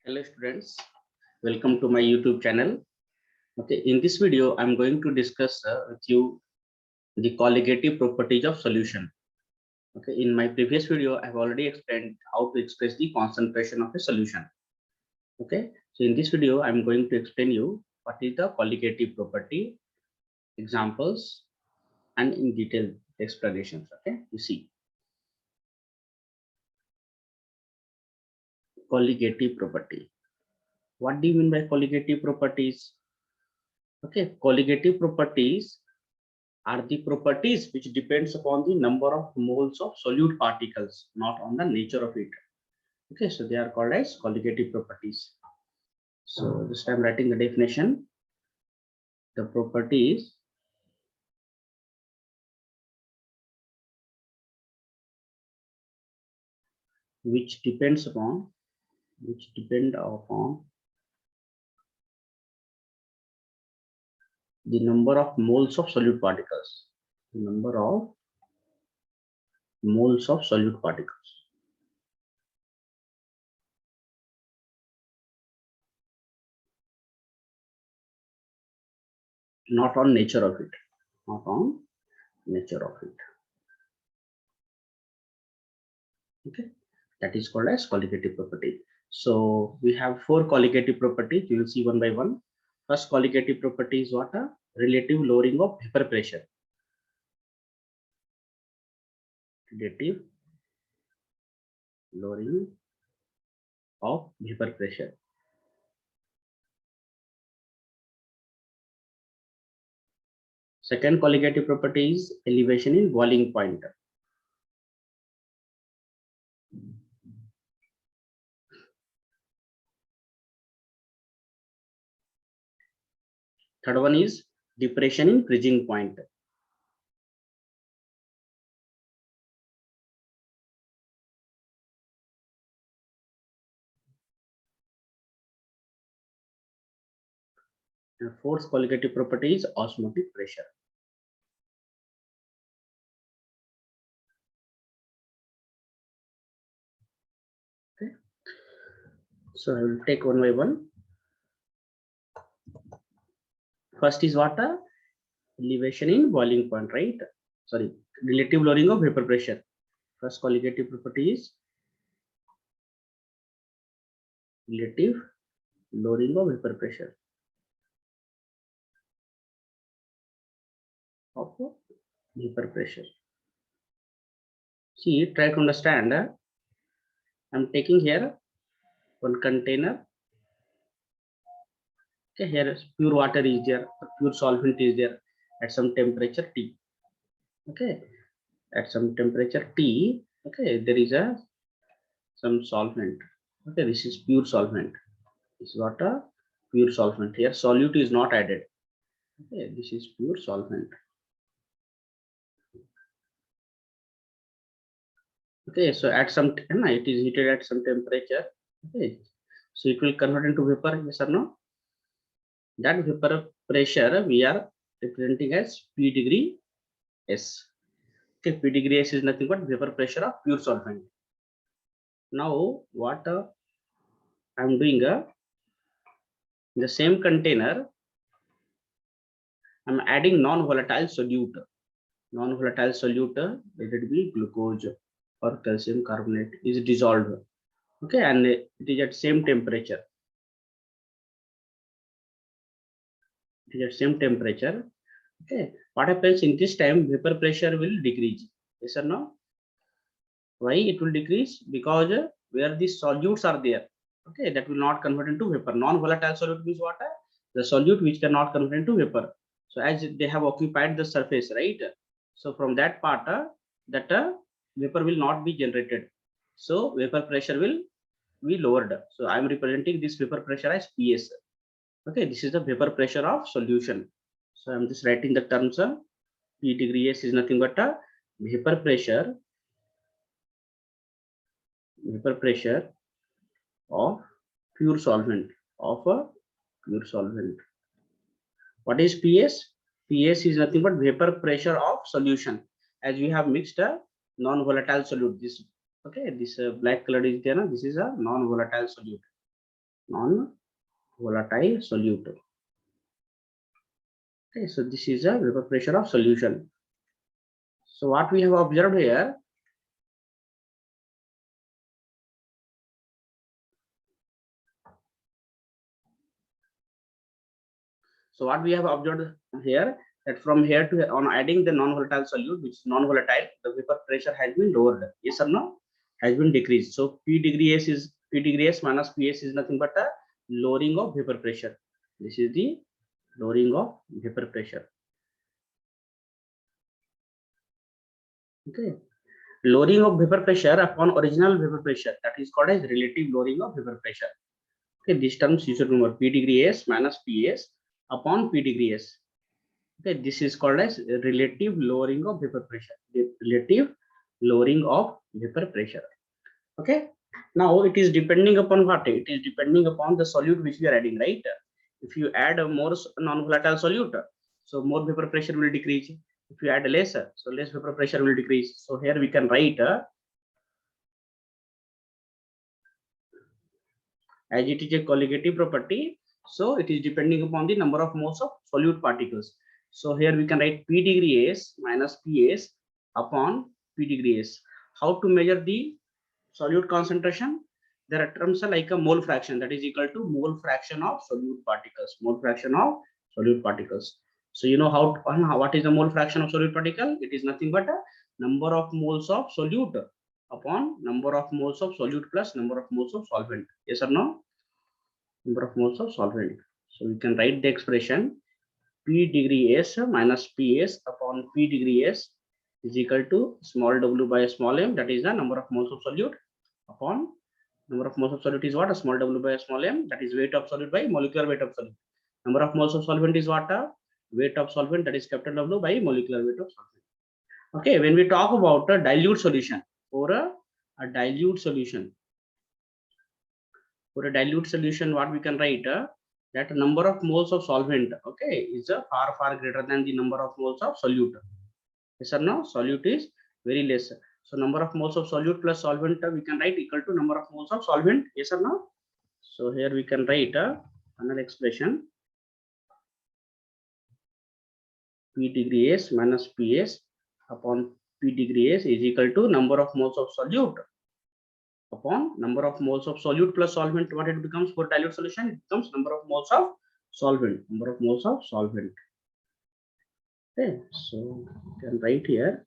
Hello students, welcome to my YouTube channel. Okay, in this video, I'm going to discuss with you the colligative properties of solution. Okay, in my previous video, I've already explained how to express the concentration of a solution. Okay, so in this video, I'm going to explain you what is the colligative property, examples, and in detail explanations. Okay, you see, colligative property. What do you mean by colligative properties? Okay, colligative properties are the properties which depends upon the number of moles of solute particles, not on the nature of it. Okay, so they are called as colligative properties. So this time writing the definition, the properties which depend upon the number of moles of solute particles, the number of moles of solute particles. Not on nature of it, not on nature of it. Okay, that is called as colligative property. So we have four colligative properties. You will see one by one. First colligative property is what? A relative lowering of vapor pressure. Relative lowering of vapor pressure. Second colligative property is elevation in boiling point. Third one is depression in freezing point. And fourth colligative property is osmotic pressure. Okay. So I will take one by one. First is what? Elevation in boiling point, right? Sorry, relative lowering of vapor pressure. First colligative property is relative lowering of vapor pressure of vapor pressure. See, try to understand. I'm taking here one container. Okay, here pure water is there, pure solvent is there at some temperature T. Okay, at some temperature T. Okay, there is some solvent. Okay, this is pure solvent. This is what a pure solvent. Here solute is not added. Okay, this is pure solvent. Okay, so at some it is heated at some temperature. Okay, so it will convert into vapor. Yes or no? That vapor pressure we are representing as P degree S. Okay, P degree S is nothing but vapor pressure of pure solvent. Now what I'm doing in the same container, I'm adding non-volatile solute. Non-volatile solute, let it be glucose or calcium carbonate, is dissolved. Okay, and it is at same temperature. It is at same temperature. Okay, what happens in this time? Vapor pressure will decrease. Yes or no? Why it will decrease? Because where the solutes are there, okay, that will not convert into vapor. Non-volatile solute means what? The solute which cannot convert into vapor. So as they have occupied the surface, right? So from that part, that vapor will not be generated. So vapor pressure will be lowered. So I am representing this vapor pressure as PS. Okay, this is the vapor pressure of solution. So I'm just writing the terms. P degree S is nothing but a vapor pressure of pure solvent What is PS? PS is nothing but vapor pressure of solution. As we have mixed a non-volatile solute, this okay, this black color is there. This is a non-volatile solute. non-volatile solute. Okay, so this is a vapor pressure of solution. So what we have observed here, that from here to on adding the non-volatile solute, which is non-volatile, the vapor pressure has been lowered. Yes or no? Has been decreased. So P degree S minus PS is nothing but a lowering of vapor pressure. This is the lowering of vapor pressure. Okay. Lowering of vapor pressure upon original vapor pressure, that is called as relative lowering of vapor pressure. Okay, these terms you should remember, P degree S minus PS upon P degree S. Okay, this is called as relative lowering of vapor pressure. Relative lowering of vapor pressure. Okay. Now it is depending upon what? It is depending upon the solute which we are adding, right? If you add a more non-volatile solute, so more vapor pressure will decrease. If you add lesser, so less vapor pressure will decrease. So here we can write as it is a colligative property, so it is depending upon the number of moles of solute particles. So here we can write P degree S minus PS upon P degree S. How to measure the solute concentration? There are terms like a mole fraction, that is equal to mole fraction of solute particles. Mole fraction of solute particles. So you know what is the mole fraction of solute particle? It is nothing but a number of moles of solute upon number of moles of solute plus number of moles of solvent. Yes or no? Number of moles of solvent. So we can write the expression P degree S minus PS upon P degree S is equal to small w by small m, that is the number of moles of solute, upon number of moles of solute is what? A small w by small m, that is weight of solute by molecular weight of solute. Number of moles of solvent is what? Weight of solvent, that is capital W by molecular weight of solvent. Okay, when we talk about a dilute solution, for a dilute solution, what we can write? That number of moles of solvent, okay, is far greater than the number of moles of solute. Yes or no? Solute is very less. So number of moles of solute plus solvent we can write equal to number of moles of solvent. Yes or no? So here we can write another expression P degree S minus PS upon P degree S is equal to number of moles of solute upon number of moles of solute plus solvent. What it becomes for dilute solution? It becomes number of moles of solvent. Number of moles of solvent. Okay, so you can write here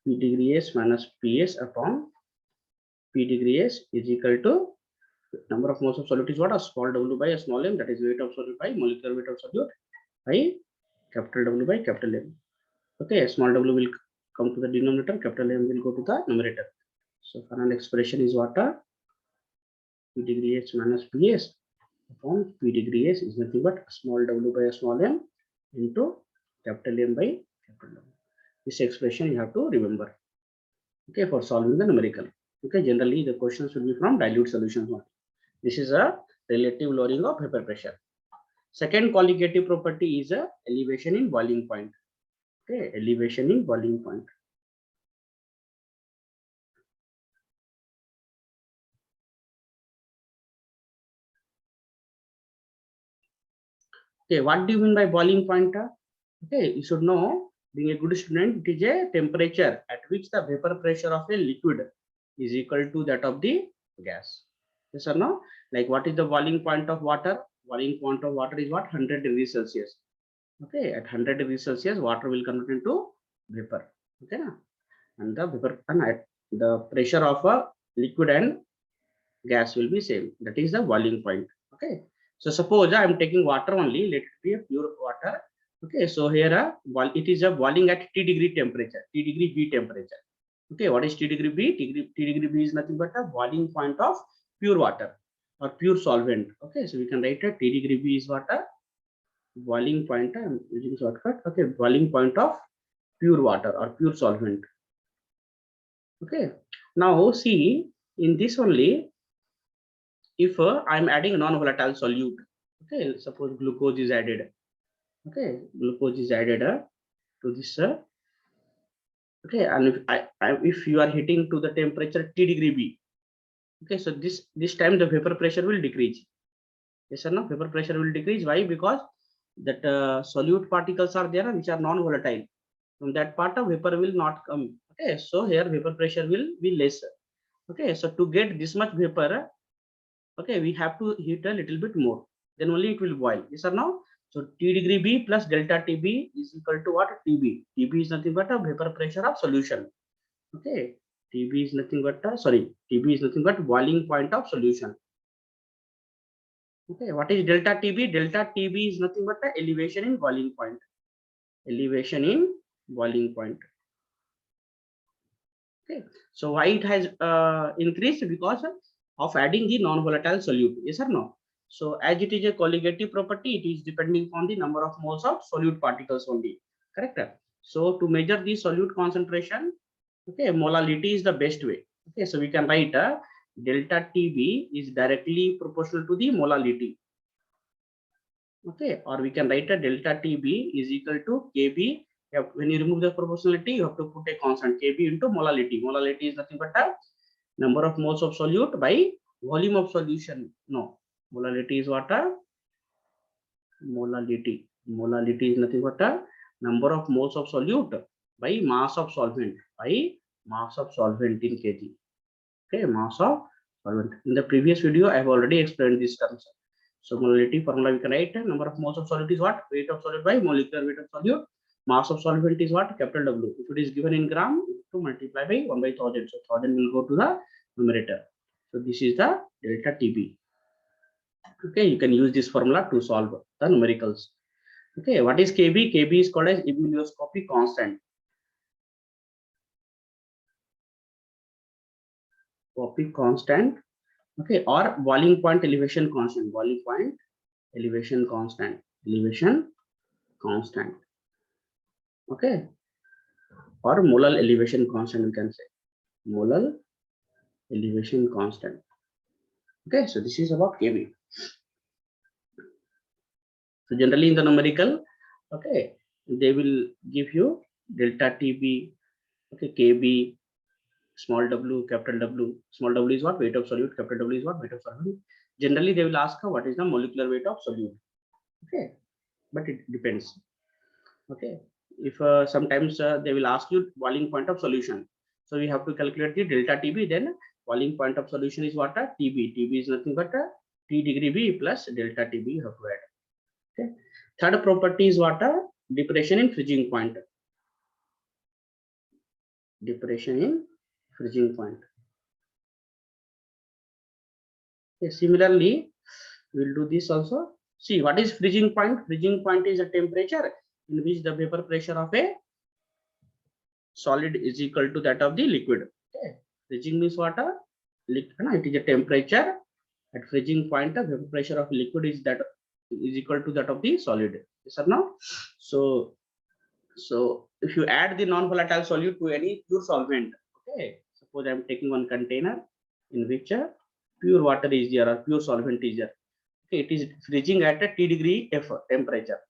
P degree S minus PS upon P degree S is equal to number of moles of solute is what? A small w by a small m, that is weight of solute by molecular weight of solute by capital W by capital M. Okay, small w will come to the denominator, capital M will go to the numerator. So final expression is what? P degree S minus PS upon P degree S is nothing but small w by a small m into capital M by capital M. This expression you have to remember. Okay, for solving the numerical. Okay, generally the questions will be from dilute solutions. This is a relative lowering of vapor pressure. Second colligative property is a elevation in boiling point. Okay, elevation in boiling point. Okay, what do you mean by boiling point? Okay, you should know, being a good student, it is a temperature at which the vapor pressure of a liquid is equal to that of the gas. Yes or no? Like what is the boiling point of water? Boiling point of water is what? 100 degrees Celsius. Okay, at 100 degrees Celsius, water will convert into vapor. Okay, and the vapor and at the pressure of a liquid and gas will be same. That is the boiling point. Okay, so suppose I am taking water only. Let it be a pure water. Okay, so here it is a boiling at T degree temperature, T degree B temperature. Okay, what is T degree B? T degree B is nothing but a boiling point of pure water or pure solvent. Okay, so we can write a T degree B is what? A boiling point. I am using shortcut. Okay, boiling point of pure water or pure solvent. Okay, now see in this only, if I'm adding a non-volatile solute, okay, suppose glucose is added, okay, glucose is added to this, okay, and if you are heating to the temperature T degree B, Okay, so this time the vapor pressure will decrease. Yes or no? Vapor pressure will decrease. Why? Because that solute particles are there which are non-volatile. From that part of vapor will not come. Okay, so here vapor pressure will be less. Okay, so to get this much vapor, okay, we have to heat a little bit more. Then only it will boil. Yes or no? So T degree B plus delta TB is equal to what? TB. TB is nothing but a vapor pressure of solution. Okay, TB is nothing but TB is nothing but boiling point of solution. Okay, what is delta TB? Delta TB is nothing but the elevation in boiling point. Elevation in boiling point. Okay, so why it has increased? Because of adding the non-volatile solute. Yes or no? So as it is a colligative property, it is depending on the number of moles of solute particles only. Correct? So to measure the solute concentration, okay, molality is the best way. Okay, so we can write delta TB is directly proportional to the molality. Okay, or we can write a delta TB is equal to KB. When you remove the proportionality, you have to put a constant KB into molality. Molality is nothing but a number of moles of solute by volume of solution. No, molality is what? Molality. Molality is nothing but a number of moles of solute by mass of solvent. By mass of solvent in kg. Okay, mass of solvent. In the previous video, I have already explained these terms. So molality formula we can write number of moles of solute is what? Weight of solute by molecular weight of solute. Mass of solvent is what? Capital W. If it is given in gram, to multiply by 1 by 1000. So 1000 will go to the numerator. So this is the delta TB. Okay, you can use this formula to solve the numericals. Okay, what is KB? KB is called as ebullioscopy constant. Copy constant. Okay, or boiling point elevation constant. Boiling point elevation constant. Elevation constant. Okay, or molar elevation constant, we can say molar elevation constant. Okay, so this is about KB. So generally in the numerical, okay, they will give you delta TB, okay, KB, small w, capital W. Small w is what? Weight of solute. Capital W is what? Weight of solvent. Generally they will ask what is the molecular weight of solute. Okay, but it depends. Okay, if sometimes they will ask you boiling point of solution, so we have to calculate the delta TB. Then boiling point of solution is what? TB. TB is nothing but T degree B plus delta TB you have to add. Okay. Third property is what? Depression in freezing point. Depression in freezing point. Okay. Similarly, we'll do this also. See, what is freezing point? Freezing point is a temperature in which the vapor pressure of a solid is equal to that of the liquid. Okay. Freezing means what? It is a temperature at freezing point. The vapor pressure of liquid is equal to that of the solid. Yes or no? So if you add the non-volatile solute to any pure solvent, okay, suppose I'm taking one container in which pure water is there or pure solvent is there. Okay, it is freezing at a T degree F temperature.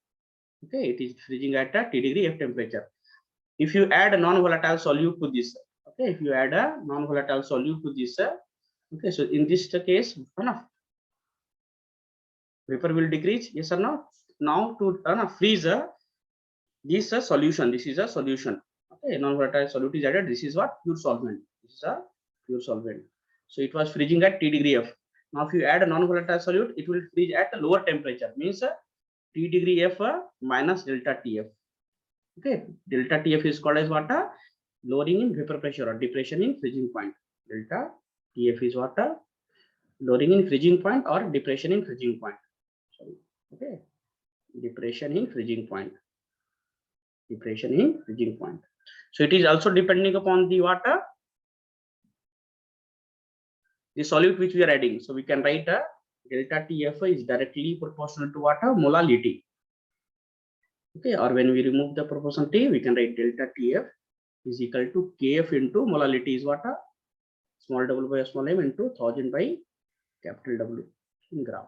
Okay, it is freezing at a T degree F temperature. If you add a non-volatile solute to this, okay, if you add a non-volatile solute to this, okay, so in this case, vapor will decrease. Yes or no? Now to freeze this is a solution. This is a solution. Okay, non-volatile solute is added. This is what? Pure solvent. This is a pure solvent. So it was freezing at T degree F. Now if you add a non-volatile solute, it will freeze at a lower temperature. Means T degree F minus delta TF. Okay, delta TF is called as what? Lowering in vapor pressure or depression in freezing point. Delta TF is what? Lowering in freezing point or depression in freezing point. Sorry. Okay, depression in freezing point. Depression in freezing point. So it is also depending upon the water, the solute which we are adding. So we can write a delta TF is directly proportional to water molality. Okay, or when we remove the proportionality, we can write delta TF is equal to KF into molality is what? Small w by small m into 1000 by capital W in gram.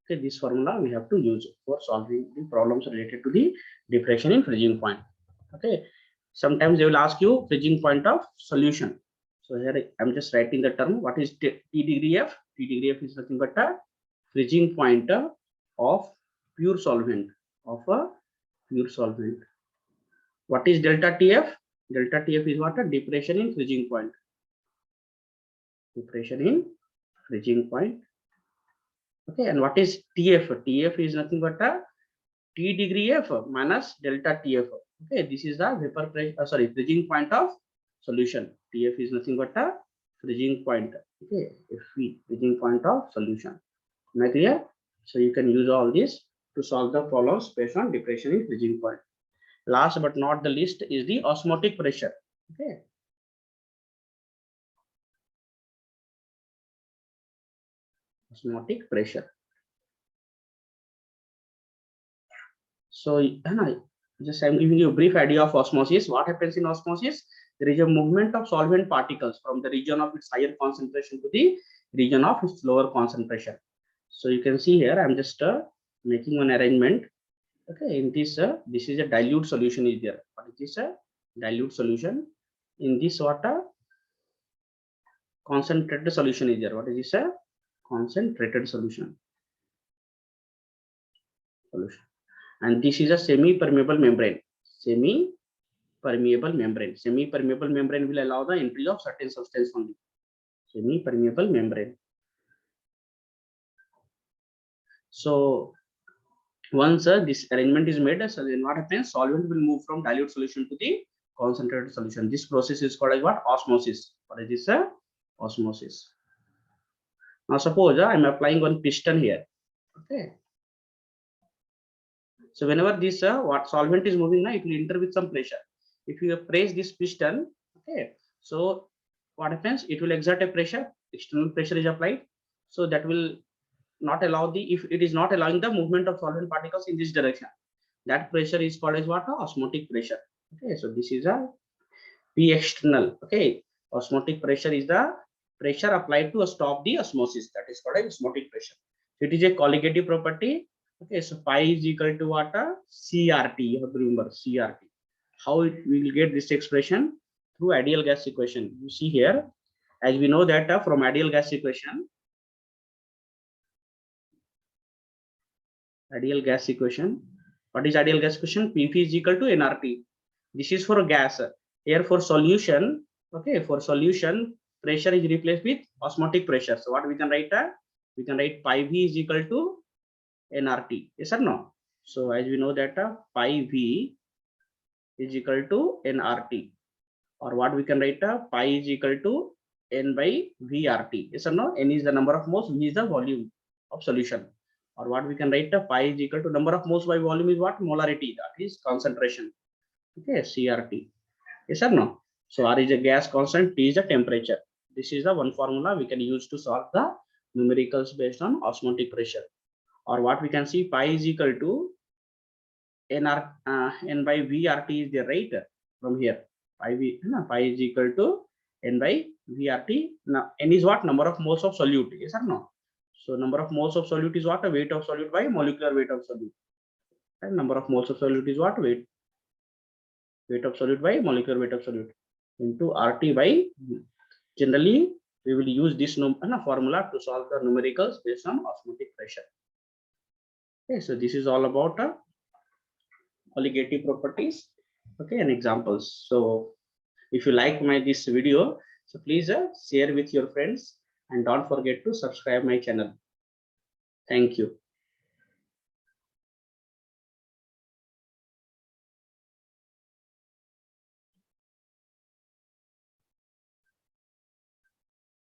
Okay, this formula we have to use for solving the problems related to the depression in freezing point. Okay, sometimes they will ask you freezing point of solution. So here I'm just writing the term. What is T degree F? T degree F is nothing but a freezing point of pure solvent, of a pure solvent. What is delta TF? Delta TF is what? A depression in freezing point. Depression in freezing point. Okay, and what is TF? TF is nothing but a T degree F minus delta TF. Okay, this is the vapor pressure, freezing point of solution. TF is nothing but a freezing point. Okay, FV, freezing point of solution. Am I clear? So you can use all this to solve the problems based on depression in freezing point. Last but not the least is the osmotic pressure. Okay. Osmotic pressure. So just I'm giving you a brief idea of osmosis. What happens in osmosis? There is a movement of solvent particles from the region of its higher concentration to the region of its lower concentration. So you can see here, I'm just making one arrangement. Okay, in this, this is a dilute solution is there. What is this? A dilute solution. In this water, concentrated solution is there. What is this? A concentrated solution. And this is a semi-permeable membrane. Semi-permeable membrane. Semi-permeable membrane will allow the entry of certain substance only. Semi-permeable membrane. So once this arrangement is made, so then what happens? Solvent will move from dilute solution to the concentrated solution. This process is called as what? Osmosis. What is this? Osmosis. Now suppose I'm applying one piston here. Okay. So whenever this what solvent is moving now, it will enter with some pressure. If you press this piston, okay, so what happens? It will exert a pressure. External pressure is applied, so that will not allow the, if it is not allowing the movement of solvent particles in this direction, that pressure is called as what? Osmotic pressure. Okay, so this is a P external. Okay, osmotic pressure is the pressure applied to stop the osmosis. That is called as osmotic pressure. It is a colligative property. Okay, so pi is equal to what? CRT. You have to remember CRT. How it will get this expression? Through ideal gas equation. You see here, as we know that from ideal gas equation, what is ideal gas equation? Pv is equal to nRT. This is for gas. Here for solution, okay, for solution, pressure is replaced with osmotic pressure. So what we can write? We can write pi v is equal to nRT. Yes or no? So as we know that pi v is equal to nRT, or what we can write? Pi is equal to n by VRT. Yes or no? N is the number of moles, V is the volume of solution. Or what we can write? Pi is equal to number of moles by volume is what? Molarity, that is concentration. Okay, CRT. Yes or no? So R is a gas constant, T is a temperature. This is the one formula we can use to solve the numericals based on osmotic pressure. Or what we can see, pi is equal to n by VRT is the rate from here. Pi is equal to n by VRT. Now n is what? Number of moles of solute. Yes or no? So number of moles of solute is what? A weight of solute by molecular weight of solute. And number of moles of solute is what? Weight of solute by molecular weight of solute into RT by V. Generally, we will use this formula to solve the numericals based on osmotic pressure. Okay, so this is all about colligative properties. Okay, and examples. So if you like this video, so please share with your friends and don't forget to subscribe my channel. Thank you.